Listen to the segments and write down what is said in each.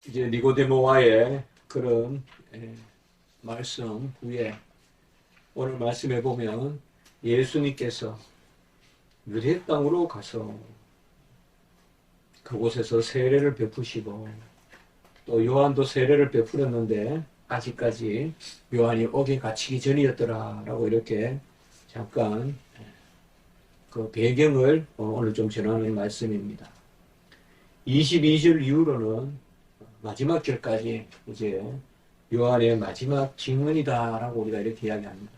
이제 니고데모와의 그런 말씀 후에 오늘 말씀해 보면 예수님께서 유대 땅으로 가서 그곳에서 세례를 베푸시고 또 요한도 세례를 베풀었는데 아직까지 요한이 옥에 갇히기 전이었더라라고 이렇게 잠깐 그 배경을 오늘 좀 전하는 말씀입니다. 22절 이후로는 마지막 절까지 이제 요한의 마지막 증언이다라고 우리가 이렇게 이야기합니다.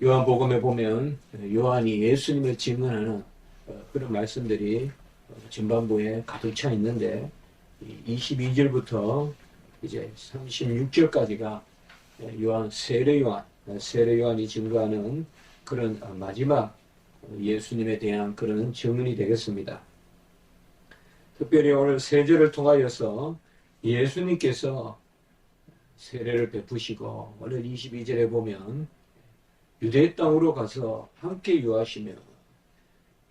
요한복음에 보면 요한이 예수님을 증언하는 그런 말씀들이 전반부에 가득 차 있는데 22절부터 이제 36절까지가 요한 세례 요한이 증거하는 그런 마지막 예수님에 대한 그런 증언이 되겠습니다. 특별히 오늘 세절을 통하여서 예수님께서 세례를 베푸시고 오늘 22절에 보면 유대 땅으로 가서 함께 유하시며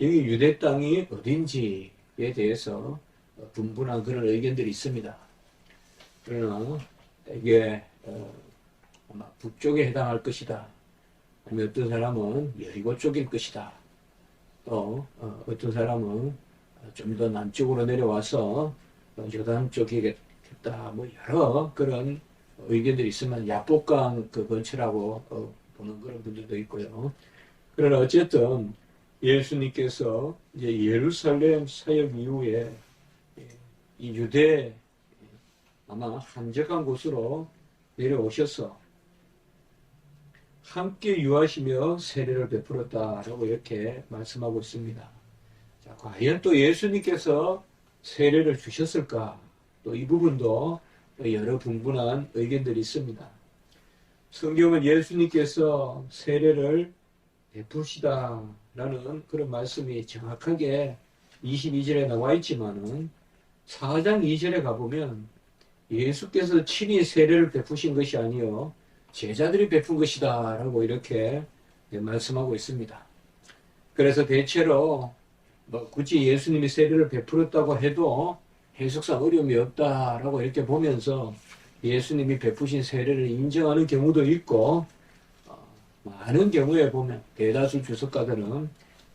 여기 유대 땅이 어딘지에 대해서 분분한 그런 의견들이 있습니다. 그러나 이게 아마 북쪽에 해당할 것이다. 아니면 어떤 사람은 여리고 쪽일 것이다. 또 어떤 사람은 좀 더 남쪽으로 내려와서 요단 쪽이겠다. 뭐 여러 그런 의견들이 있으면 야복강 그 근처라고 보는 그런 분들도 있고요. 그러나 어쨌든 예수님께서 이제 예루살렘 사역 이후에 이 유대 아마 한적한 곳으로 내려오셔서 함께 유하시며 세례를 베풀었다라고 이렇게 말씀하고 있습니다. 자, 과연 또 예수님께서 세례를 주셨을까? 또 이 부분도 여러 분분한 의견들이 있습니다. 성경은 예수님께서 세례를 베푸시다라는 그런 말씀이 정확하게 22절에 나와 있지만은 4장 2절에 가보면 예수께서 친히 세례를 베푸신 것이 아니요 제자들이 베푼 것이다 라고 이렇게 말씀하고 있습니다. 그래서 대체로 뭐 굳이 예수님이 세례를 베풀었다고 해도 해석상 어려움이 없다라고 이렇게 보면서 예수님이 베푸신 세례를 인정하는 경우도 있고 많은 경우에 보면 대다수 주석가들은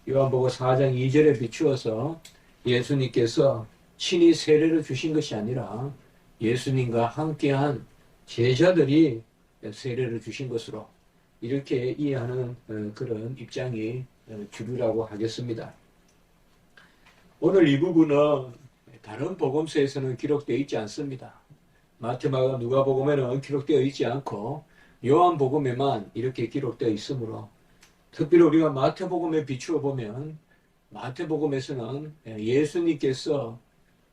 요한복음 4장 2절에 비추어서 예수님께서 친히 세례를 주신 것이 아니라 예수님과 함께한 제자들이 세례를 주신 것으로 이렇게 이해하는 그런 입장이 주류라고 하겠습니다. 오늘 이 부분은 다른 복음서에서는 기록되어 있지 않습니다. 마태, 마가, 누가복음에는 기록되어 있지 않고 요한복음에만 이렇게 기록되어 있으므로 특별히 우리가 마태복음에 비추어 보면 마태복음에서는 예수님께서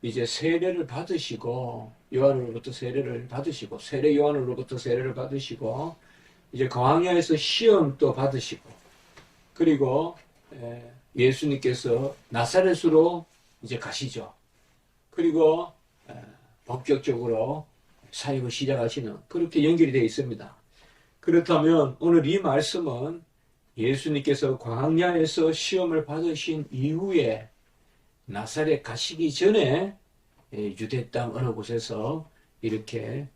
이제 세례를 받으시고 요한으로부터 세례를 받으시고 세례 요한으로부터 세례를 받으시고 이제 광야에서 시험도 받으시고 그리고 예수님께서 나사렛으로 이제 가시죠. 그리고 본격적으로 사역을 시작하시는 그렇게 연결이 되어 있습니다. 그렇다면 오늘 이 말씀은 예수님께서 광야에서 시험을 받으신 이후에 나사렛 가시기 전에 유대 땅 어느 곳에서 이렇게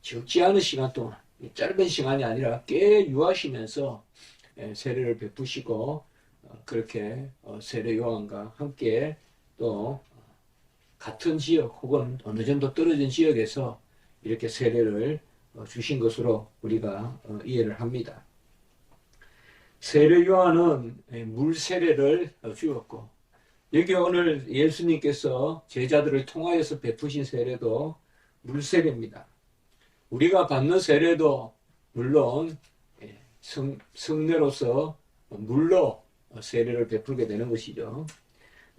적지 않은 시간 동안 짧은 시간이 아니라 꽤 유하시면서 세례를 베푸시고 그렇게 세례 요한과 함께 또 같은 지역 혹은 어느 정도 떨어진 지역에서 이렇게 세례를 주신 것으로 우리가 이해를 합니다. 세례 요한은 물 세례를 주었고 여기 오늘 예수님께서 제자들을 통하여서 베푸신 세례도 물 세례입니다. 우리가 받는 세례도 물론 성례로서 물로 세례를 베풀게 되는 것이죠.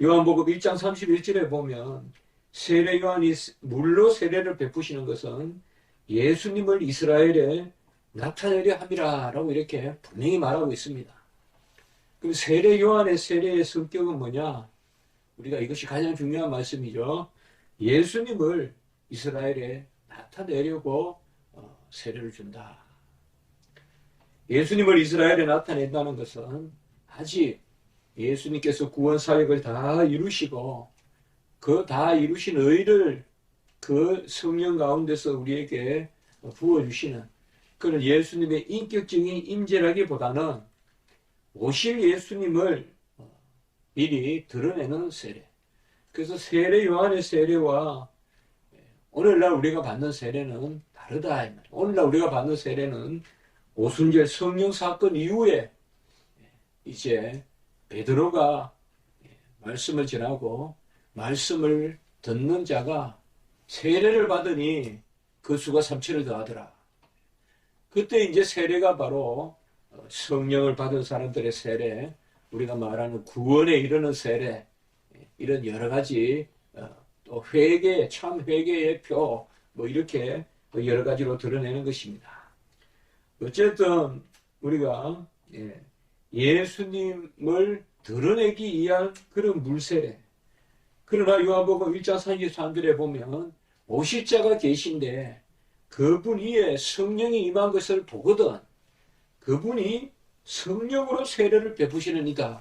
요한복음 1장 31절에 보면 세례 요한이 물로 세례를 베푸시는 것은 예수님을 이스라엘에 나타내려 함이라 라고 이렇게 분명히 말하고 있습니다. 그럼 세례 요한의 세례의 성격은 뭐냐? 우리가 이것이 가장 중요한 말씀이죠. 예수님을 이스라엘에 나타내려고 세례를 준다. 예수님을 이스라엘에 나타낸다는 것은 아직 예수님께서 구원 사역을 다 이루시고 그 다 이루신 의를 그 성령 가운데서 우리에게 부어주시는 그런 예수님의 인격적인 임재라기보다는 오실 예수님을 미리 드러내는 세례. 그래서 세례 요한의 세례와 오늘날 우리가 받는 세례는 다르다. 오늘날 우리가 받는 세례는 오순절 성령 사건 이후에 이제 베드로가 말씀을 전하고 말씀을 듣는 자가 세례를 받으니 그 수가 3천을 더하더라. 그때 이제 세례가 바로 성령을 받은 사람들의 세례, 우리가 말하는 구원에 이르는 세례, 이런 여러 가지 또 회개, 참 회개의 표, 뭐 이렇게 여러 가지로 드러내는 것입니다. 어쨌든 우리가 예수님을 드러내기 위한 그런 물세례. 그러나 요한복음 1장 33절에 보면 오실 자가 계신데 그분 위에 성령이 임한 것을 보거든 그분이 성령으로 세례를 베푸시는 이다.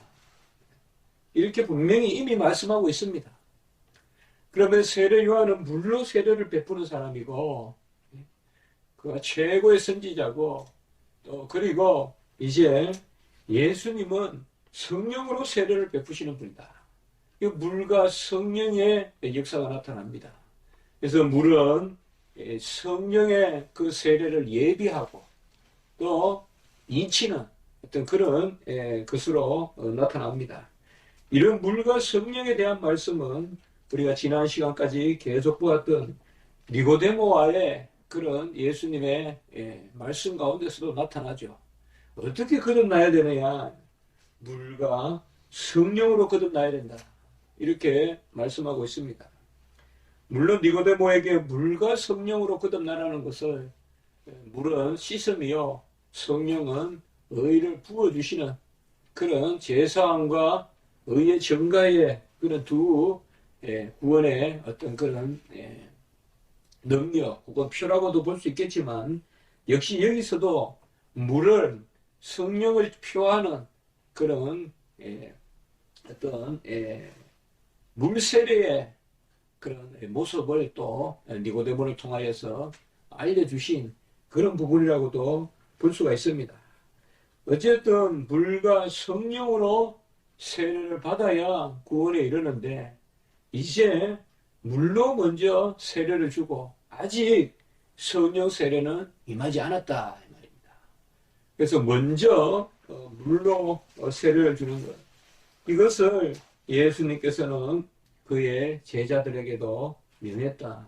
이렇게 분명히 이미 말씀하고 있습니다. 그러면 세례 요한은 물로 세례를 베푸는 사람이고 그가 최고의 선지자고 또 그리고 이제 예수님은 성령으로 세례를 베푸시는 분이다. 물과 성령의 역사가 나타납니다. 그래서 물은 성령의 그 세례를 예비하고 또 인치는 어떤 그런 것으로 나타납니다. 이런 물과 성령에 대한 말씀은 우리가 지난 시간까지 계속 보았던 니고데모와의 그런 예수님의 말씀 가운데서도 나타나죠. 어떻게 거듭나야 되느냐? 물과 성령으로 거듭나야 된다. 이렇게 말씀하고 있습니다. 물론 니고데모에게 물과 성령으로 거듭나라는 것을 물은 씻음이요 성령은 의를 부어주시는 그런 제사함과 의의 증가의 그런 두 구원의 어떤 그런 능력 혹은 표라고도 볼 수 있겠지만 역시 여기서도 물은 성령을 표하는 그런 어떤 물세례의 그런 모습을 또 니고데모를 통하여서 알려주신 그런 부분이라고도 볼 수가 있습니다. 어쨌든 물과 성령으로 세례를 받아야 구원에 이르는데 이제 물로 먼저 세례를 주고 아직 성령 세례는 임하지 않았다 이 말입니다. 그래서 먼저 물로 세례를 주는 것 이것을 예수님께서는 그의 제자들에게도 명했다.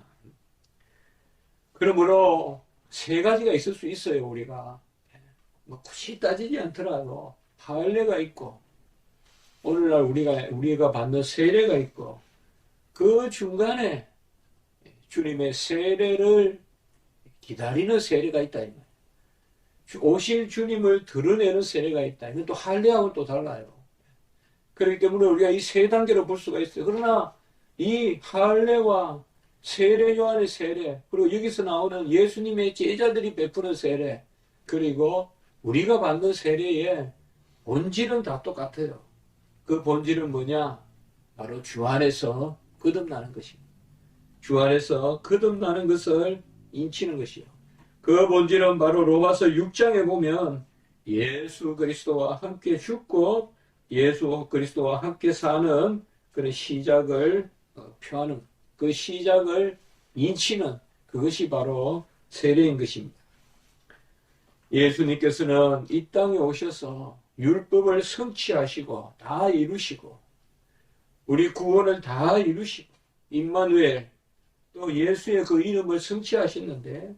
그러므로 세 가지가 있을 수 있어요. 우리가 뭐 굳이 따지지 않더라도 할례가 있고 오늘날 우리가 받는 세례가 있고 그 중간에 주님의 세례를 기다리는 세례가 있다. 오실 주님을 드러내는 세례가 있다. 이건 또 할례하고는 또 달라요. 그렇기 때문에 우리가 이 세 단계로 볼 수가 있어요. 그러나 이 할례와 세례 요한의 세례 그리고 여기서 나오는 예수님의 제자들이 베푸는 세례 그리고 우리가 받는 세례의 본질은 다 똑같아요. 그 본질은 뭐냐? 바로 주 안에서 거듭나는 것입니다. 주 안에서 거듭나는 것을 인치는 것이요. 그 본질은 바로 로마서 6장에 보면 예수 그리스도와 함께 죽고 예수 그리스도와 함께 사는 그런 시작을 표하는 그 시작을 인치는 그것이 바로 세례인 것입니다. 예수님께서는 이 땅에 오셔서 율법을 성취하시고 다 이루시고 우리 구원을 다 이루시고 임마누엘 또 예수의 그 이름을 성취하셨는데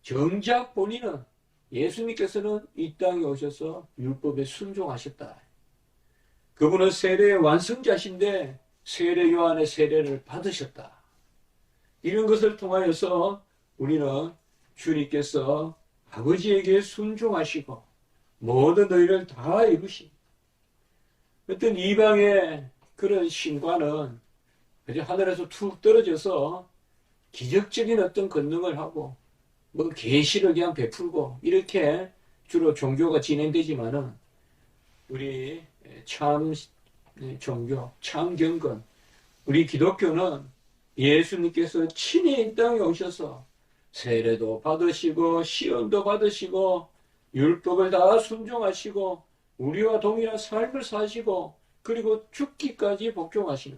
정작 본인은 예수님께서는 이 땅에 오셔서 율법에 순종하셨다. 그분은 세례의 완성자신데 세례 요한의 세례를 받으셨다. 이런 것을 통하여서 우리는 주님께서 아버지에게 순종하시고 모든 너희를 다 이루신 어떤 이방의 그런 신과는 그저 하늘에서 툭 떨어져서 기적적인 어떤 권능을 하고 뭐 계시를 그냥 베풀고 이렇게 주로 종교가 진행되지만은 우리 참 종교, 참 경건 우리 기독교는 예수님께서 친히 이 땅에 오셔서 세례도 받으시고 시험도 받으시고 율법을 다 순종하시고 우리와 동일한 삶을 사시고 그리고 죽기까지 복종하시는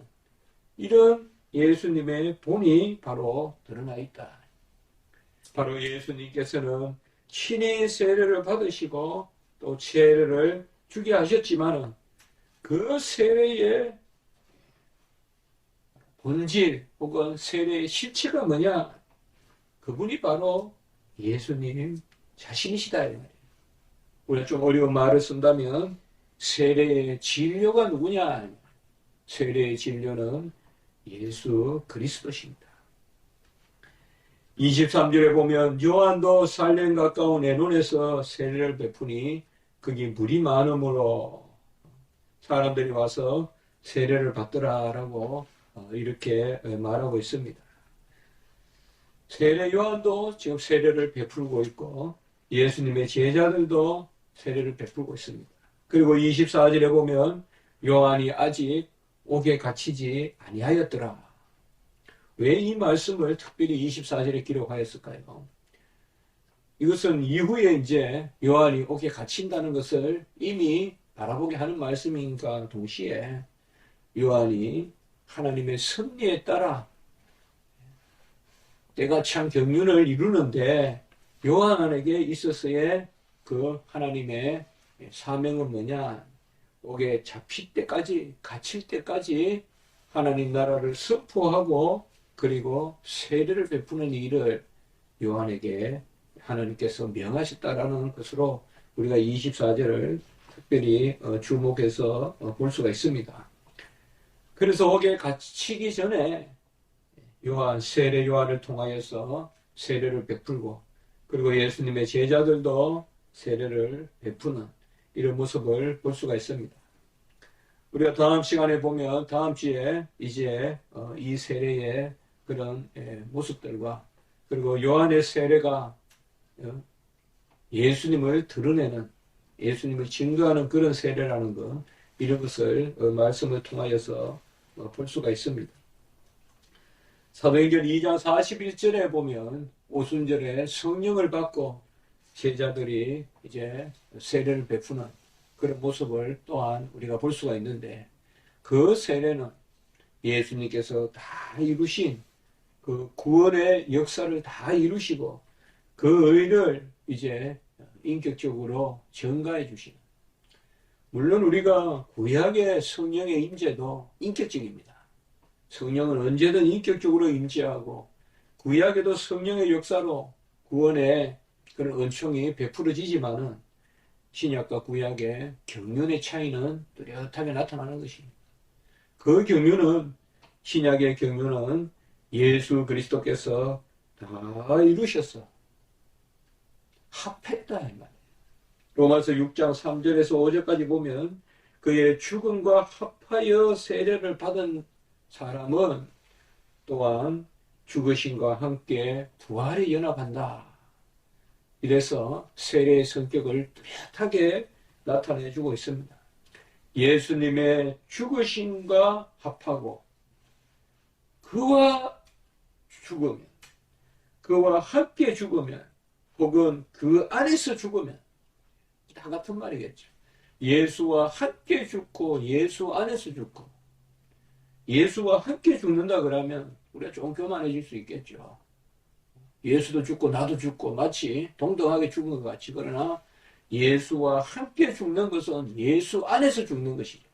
이런 예수님의 본이 바로 드러나 있다. 바로 예수님께서는 친히 세례를 받으시고 또 세례를 주게 하셨지만 그 세례의 본질 혹은 세례의 실체가 뭐냐? 그분이 바로 예수님 자신이시다. 우리가 좀 어려운 말을 쓴다면 세례의 진료가 누구냐? 세례의 진료는 예수 그리스도십니다. 23절에 보면 요한도 살렘 가까운 에논에서 세례를 베푸니 거기 물이 많으므로 사람들이 와서 세례를 받더라라고 이렇게 말하고 있습니다. 세례 요한도 지금 세례를 베풀고 있고 예수님의 제자들도 세례를 베풀고 있습니다. 그리고 24절에 보면 요한이 아직 옥에 갇히지 아니하였더라. 왜 이 말씀을 특별히 24절에 기록하였을까요? 이것은 이후에 이제 요한이 옥에 갇힌다는 것을 이미 바라보게 하는 말씀인가 동시에 요한이 하나님의 섭리에 따라 때가 참 경륜을 이루는데 요한에게 있어서의 그 하나님의 사명은 뭐냐? 옥에 잡힐 때까지, 갇힐 때까지 하나님 나라를 선포하고 그리고 세례를 베푸는 일을 요한에게 하나님께서 명하셨다라는 것으로 우리가 24절을 특별히 주목해서 볼 수가 있습니다. 그래서 옥에 갇히기 전에 세례 요한을 통하여서 세례를 베풀고 그리고 예수님의 제자들도 세례를 베푸는 이런 모습을 볼 수가 있습니다. 우리가 다음 시간에 보면 다음 주에 이제 이 세례의 그런 모습들과 그리고 요한의 세례가 예수님을 드러내는 예수님을 증거하는 그런 세례라는 것 이런 것을 말씀을 통하여서 볼 수가 있습니다. 사도행전 2장 41절에 보면 오순절에 성령을 받고 제자들이 이제 세례를 베푸는 그런 모습을 또한 우리가 볼 수가 있는데 그 세례는 예수님께서 다 이루신 그 구원의 역사를 다 이루시고 그 의를 이제 인격적으로 전가해 주시는 물론 우리가 구약의 성령의 임재도 인격적입니다. 성령은 언제든 인격적으로 임재하고 구약에도 성령의 역사로 구원의 그런 은총이 베풀어지지만은 신약과 구약의 경륜의 차이는 뚜렷하게 나타나는 것입니다. 그 경륜은 신약의 경륜은 예수 그리스도께서 다 이루셨어. 합했다 이 말이에요. 로마서 6장 3절에서 5절까지 보면 그의 죽음과 합하여 세례를 받은 사람은 또한 죽으심과 함께 부활에 연합한다. 이래서 세례의 성격을 뚜렷하게 나타내주고 있습니다. 예수님의 죽으심과 합하고 그와 죽으면 그와 함께 죽으면 혹은 그 안에서 죽으면 다 같은 말이겠죠. 예수와 함께 죽고 예수 안에서 죽고 예수와 함께 죽는다 그러면 우리가 좀 교만해질 수 있겠죠. 예수도 죽고 나도 죽고 마치 동등하게 죽은 것 같이. 그러나 예수와 함께 죽는 것은 예수 안에서 죽는 것이죠.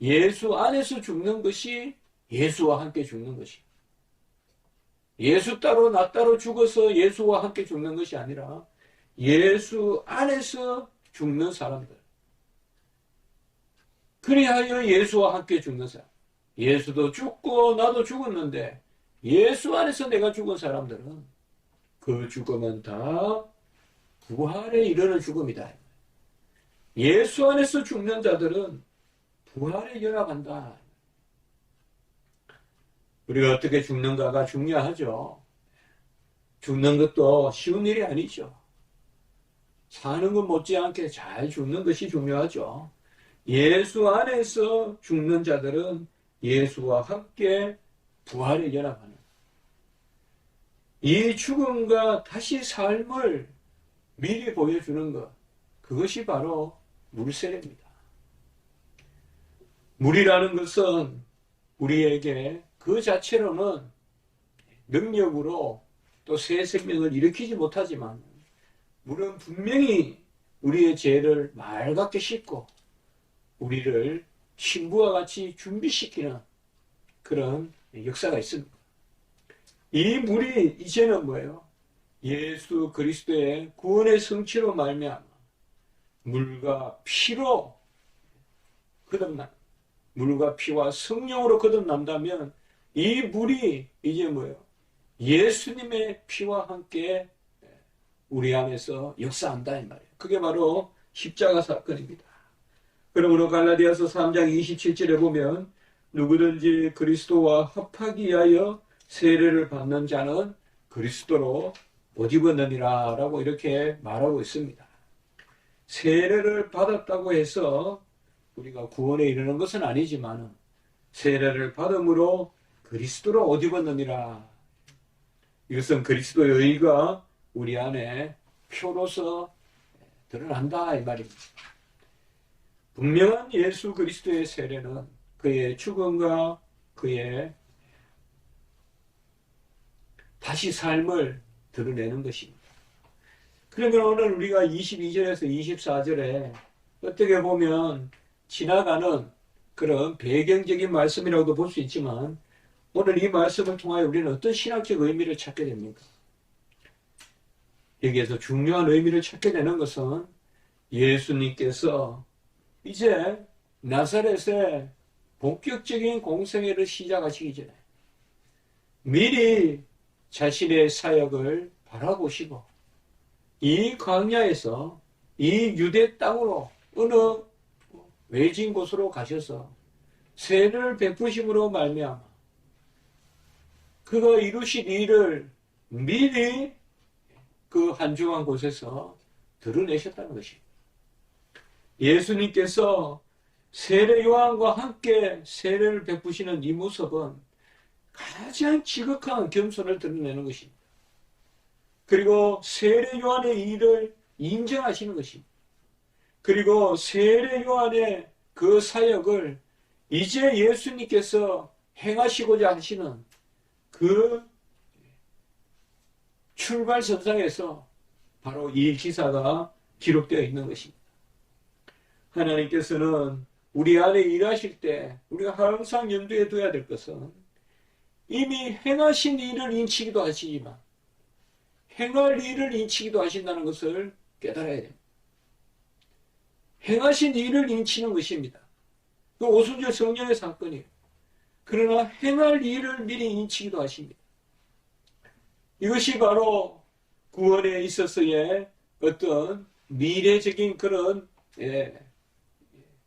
예수 안에서 죽는 것이 예수와 함께 죽는 것이죠. 예수 따로 나 따로 죽어서 예수와 함께 죽는 것이 아니라 예수 안에서 죽는 사람들. 그리하여 예수와 함께 죽는 사람. 예수도 죽고 나도 죽었는데 예수 안에서 내가 죽은 사람들은 그 죽음은 다 부활에 이르는 죽음이다. 예수 안에서 죽는 자들은 부활에 연합한다. 우리가 어떻게 죽는가가 중요하죠. 죽는 것도 쉬운 일이 아니죠. 사는 것 못지않게 잘 죽는 것이 중요하죠. 예수 안에서 죽는 자들은 예수와 함께 부활에 연합하는 이 죽음과 다시 삶을 미리 보여주는 것, 그것이 바로 물세례입니다. 물이라는 것은 우리에게 그 자체로는 능력으로 또 새 생명을 일으키지 못하지만 물은 분명히 우리의 죄를 맑게 씻고 우리를 신부와 같이 준비시키는 그런 역사가 있습니다. 이 물이 이제는 뭐예요? 예수 그리스도의 구원의 성취로 말미암아 물과 피로 거듭나 물과 피와 성령으로 거듭난다면 이 물이 이제 뭐예요? 예수님의 피와 함께 우리 안에서 역사한다 이 말이에요. 그게 바로 십자가 사건입니다. 그러므로 갈라디아서 3장 27절에 보면 누구든지 그리스도와 합하기 위하여 세례를 받는 자는 그리스도로 옷 입었느니라 라고 이렇게 말하고 있습니다. 세례를 받았다고 해서 우리가 구원에 이르는 것은 아니지만 세례를 받음으로 그리스도로 옷 입었느니라. 이것은 그리스도의 의가 우리 안에 표로서 드러난다 이 말입니다. 분명한 예수 그리스도의 세례는 그의 죽음과 그의 다시 삶을 드러내는 것입니다. 그러면 오늘 우리가 22절에서 24절에 어떻게 보면 지나가는 그런 배경적인 말씀이라고도 볼 수 있지만 오늘 이 말씀을 통하여 우리는 어떤 신학적 의미를 찾게 됩니까? 여기에서 중요한 의미를 찾게 되는 것은 예수님께서 이제 나사렛의 본격적인 공생애를 시작하시기 전에 미리 자신의 사역을 바라보시고 이 광야에서 이 유대 땅으로 어느 외진 곳으로 가셔서 세례를 베푸심으로 말미암아 그가 이루신 일을 미리 그 한중한 곳에서 드러내셨다는 것입니다. 예수님께서 세례 요한과 함께 세례를 베푸시는 이 모습은 가장 지극한 겸손을 드러내는 것입니다. 그리고 세례 요한의 일을 인정하시는 것입니다. 그리고 세례 요한의 그 사역을 이제 예수님께서 행하시고자 하시는 그 출발선상에서 바로 이 기사가 기록되어 있는 것입니다. 하나님께서는 우리 안에 일하실 때 우리가 항상 염두에 둬야 될 것은 이미 행하신 일을 인치기도 하시지만 행할 일을 인치기도 하신다는 것을 깨달아야 됩니다. 행하신 일을 인치는 것입니다. 그 오순절 성령의 사건이에요. 그러나 행할 일을 미리 인치기도 하십니다. 이것이 바로 구원에 있어서의 어떤 미래적인 그런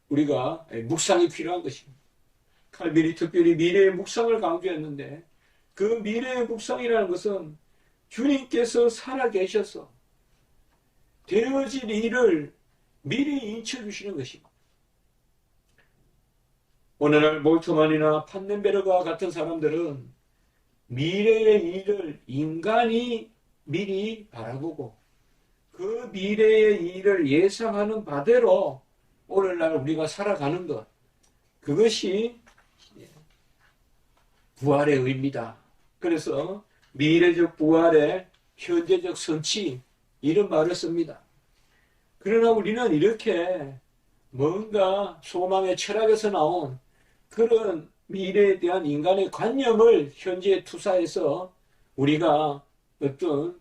우리가 묵상이 필요한 것입니다. 칼빈이 특별히 미래의 묵상을 강조했는데 그 미래의 묵상이라는 것은 주님께서 살아계셔서 되어질 일을 미리 인쳐주시는 것입니다. 오늘날 몰트만이나 판넨베르그와 같은 사람들은 미래의 일을 인간이 미리 바라보고 그 미래의 일을 예상하는 바대로 오늘날 우리가 살아가는 것, 그것이 부활의 의미다. 그래서 미래적 부활의 현재적 성취, 이런 말을 씁니다. 그러나 우리는 이렇게 뭔가 소망의 철학에서 나온 그런 미래에 대한 인간의 관념을 현재에 투사해서 우리가 어떤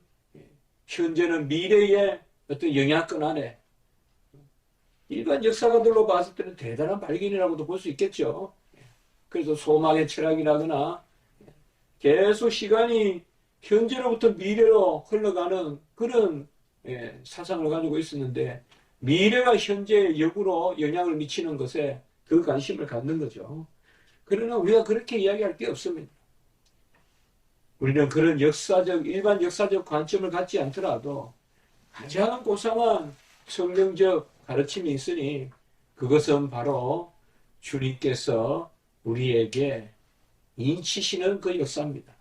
현재는 미래의 어떤 영향권 안에 일반 역사가들로 봤을 때는 대단한 발견이라고도 볼 수 있겠죠. 그래서 소망의 철학이라거나 계속 시간이 현재로부터 미래로 흘러가는 그런 사상을 가지고 있었는데 미래가 현재의 역으로 영향을 미치는 것에 그 관심을 갖는 거죠. 그러나 우리가 그렇게 이야기할 게 없습니다. 우리는 그런 일반 역사적 관점을 갖지 않더라도 가장 고상한 성경적 가르침이 있으니 그것은 바로 주님께서 우리에게 인치시는 그 역사입니다.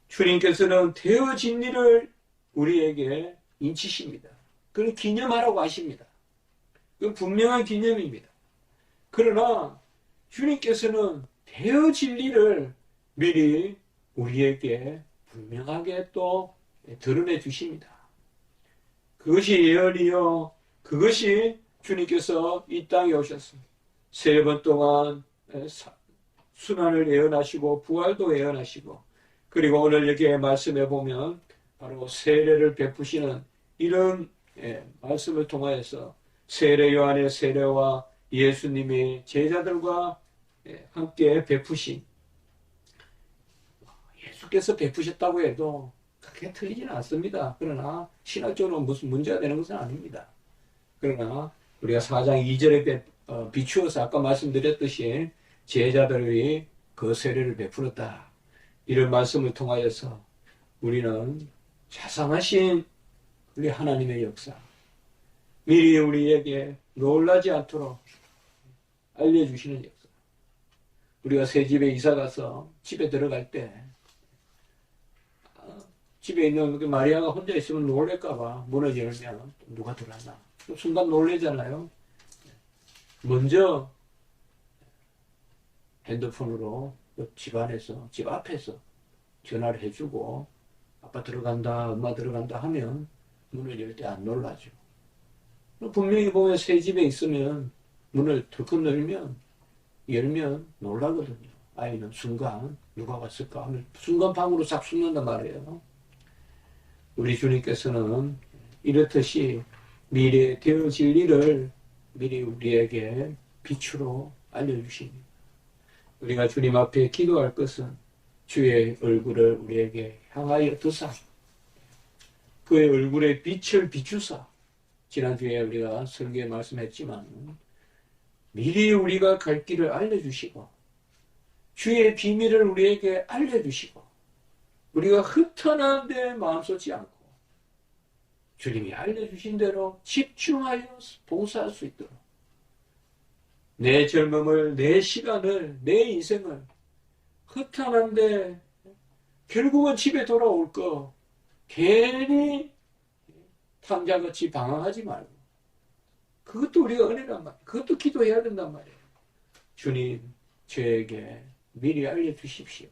주님께서는 되어진 일을 우리에게 인치십니다. 그걸 기념하라고 하십니다. 그건 분명한 기념입니다. 그러나 주님께서는 되어질 일을 미리 우리에게 분명하게 또 드러내 주십니다. 그것이 예언이요, 그것이 주님께서 이 땅에 오셨습니다. 3번 동안 순환을 예언하시고 부활도 예언하시고, 그리고 오늘 여기에 말씀해 보면 바로 세례를 베푸시는 이런 말씀을 통하여서 세례 요한의 세례와 예수님이 제자들과 함께 베푸신, 예수께서 베푸셨다고 해도 그게 틀리지는 않습니다. 그러나 신학적으로 무슨 문제가 되는 것은 아닙니다. 그러나 우리가 4장 2절에 비추어서 아까 말씀드렸듯이 제자들이 그 세례를 베풀었다, 이런 말씀을 통하여서 우리는 자상하신 우리 하나님의 역사, 미리 우리에게 놀라지 않도록 알려주시는 역사. 우리가 새 집에 이사 가서 집에 들어갈 때 집에 있는 마리아가 혼자 있으면 놀랄까봐 문을 열면 누가 들어왔나, 순간 놀래잖아요. 먼저 핸드폰으로 집 안에서, 집 앞에서 전화를 해주고 아빠 들어간다, 엄마 들어간다 하면 문을 열 때 안 놀라죠. 분명히 보면 새 집에 있으면 문을 덜컥 열면 놀라거든요. 아이는 순간 누가 왔을까 하면 순간 방으로 싹 숨는단 말이에요. 우리 주님께서는 이렇듯이 미래에 되어질 일을 미리 우리에게 빛으로 알려주십니다. 우리가 주님 앞에 기도할 것은 주의 얼굴을 우리에게 향하여 드사 그의 얼굴에 빛을 비추사, 지난주에 우리가 설교에 말씀했지만 미리 우리가 갈 길을 알려주시고 주의 비밀을 우리에게 알려주시고 우리가 흩어나는 데 마음 쏟지 않고 주님이 알려주신 대로 집중하여 봉사할 수 있도록 내 젊음을, 내 시간을, 내 인생을 흩어나는데 결국은 집에 돌아올 거 괜히 탕자같이 방황하지 말고, 그것도 우리가 은혜란 말이에요. 그것도 기도해야 된단 말이에요. 주님, 저에게 미리 알려주십시오.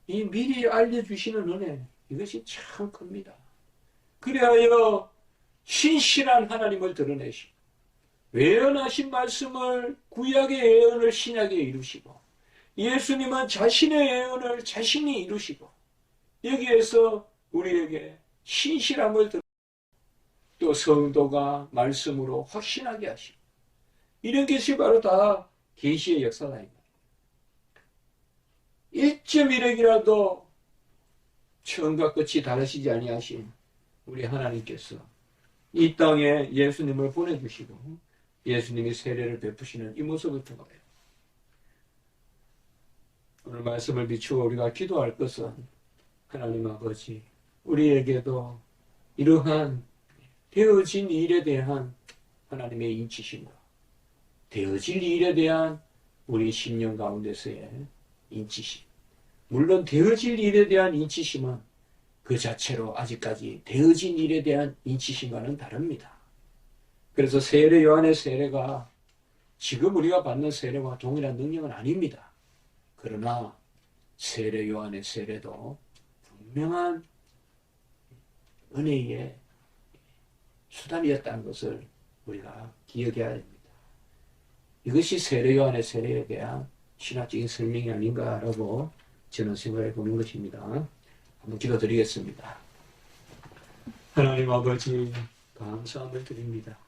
이 미리 알려주시는 은혜, 이것이 참 큽니다. 그리하여 신실한 하나님을 드러내시고 예언하신 말씀을, 구약의 예언을 신약에 이루시고 예수님은 자신의 예언을 자신이 이루시고 여기에서 우리에게 신실함을 또 성도가 말씀으로 확신하게 하시고, 이런 것이 바로 다 계시의 역사다. 1.1핵이라도 처음과 끝이 다르시지 아니하신 우리 하나님께서 이 땅에 예수님을 보내주시고 예수님이 세례를 베푸시는 이 모습을 통하여 오늘 말씀을 비추어 우리가 기도할 것은, 하나님 아버지, 우리에게도 이러한 되어진 일에 대한 하나님의 인치심과 되어질 일에 대한 우리 심령 가운데서의 인치심, 물론 되어질 일에 대한 인치심은 그 자체로 아직까지 되어진 일에 대한 인치심과는 다릅니다. 그래서 세례 요한의 세례가 지금 우리가 받는 세례와 동일한 능력은 아닙니다. 그러나 세례 요한의 세례도 분명한 은혜의 수단이었다는 것을 우리가 기억해야 됩니다. 이것이 세례 요한의 세례에 대한 신학적인 설명이 아닌가라고 저는 생각해 보는 것입니다. 한번 기도드리겠습니다. 하나님 아버지, 감사함을 드립니다.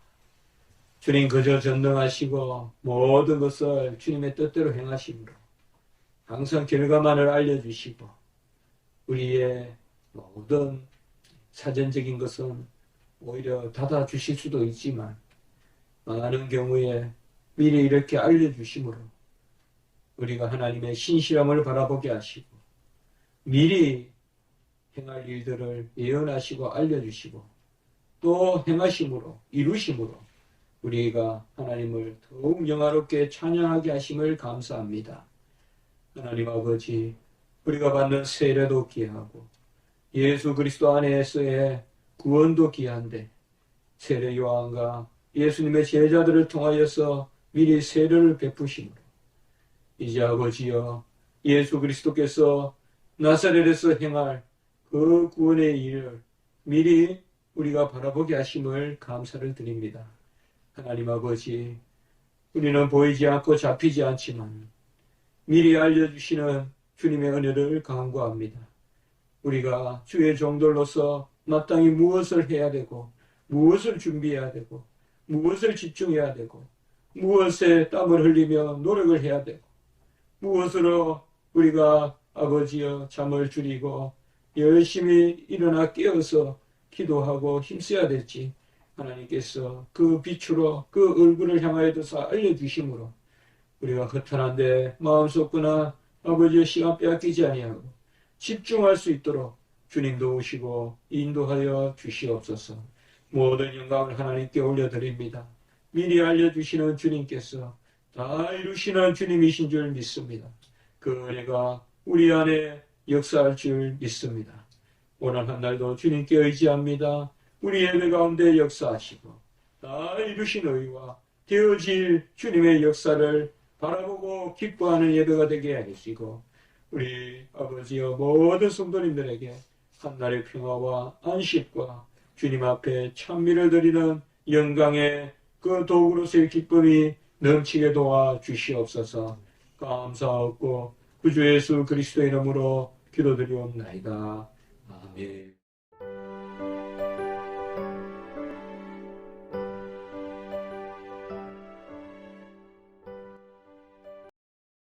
주님 그저 전능하시고 모든 것을 주님의 뜻대로 행하심으로 항상 결과만을 알려주시고 우리의 모든 사전적인 것은 오히려 닫아주실 수도 있지만 많은 경우에 미리 이렇게 알려주심으로 우리가 하나님의 신실함을 바라보게 하시고 미리 행할 일들을 예언하시고 알려주시고 또 행하심으로, 이루심으로 우리가 하나님을 더욱 영화롭게 찬양하게 하심을 감사합니다. 하나님 아버지, 우리가 받는 세례도 귀하고 예수 그리스도 안에서의 구원도 귀한데 세례 요한과 예수님의 제자들을 통하여서 미리 세례를 베푸심으로 이제 아버지여 예수 그리스도께서 나사렛에서 행할 그 구원의 일을 미리 우리가 바라보게 하심을 감사를 드립니다. 하나님 아버지, 우리는 보이지 않고 잡히지 않지만 미리 알려주시는 주님의 은혜를 간구합니다. 우리가 주의 종들로서 마땅히 무엇을 해야 되고 무엇을 준비해야 되고 무엇을 집중해야 되고 무엇에 땀을 흘리며 노력을 해야 되고 무엇으로 우리가 아버지여 잠을 줄이고 열심히 일어나 깨어서 기도하고 힘써야 될지 하나님께서 그 빛으로 그 얼굴을 향하여서 알려주심으로 우리가 허탄한데 마음속거나 아버지의 시간 빼앗기지 아니하고 집중할 수 있도록 주님 도우시고 인도하여 주시옵소서. 모든 영광을 하나님께 올려드립니다. 미리 알려주시는 주님께서 다 이루시는 주님이신 줄 믿습니다. 그 은혜가 우리 안에 역사할 줄 믿습니다. 오늘 한 날도 주님께 의지합니다. 우리 예배 가운데 역사하시고 다 이루신 의와 되어질 주님의 역사를 바라보고 기뻐하는 예배가 되게 하시고 우리 아버지여 모든 성도님들에게 한날의 평화와 안식과 주님 앞에 찬미를 드리는 영광의 그 도구로서의 기쁨이 넘치게 도와 주시옵소서. 감사하고 구주 예수 그리스도의 이름으로 기도드리옵나이다. 아멘.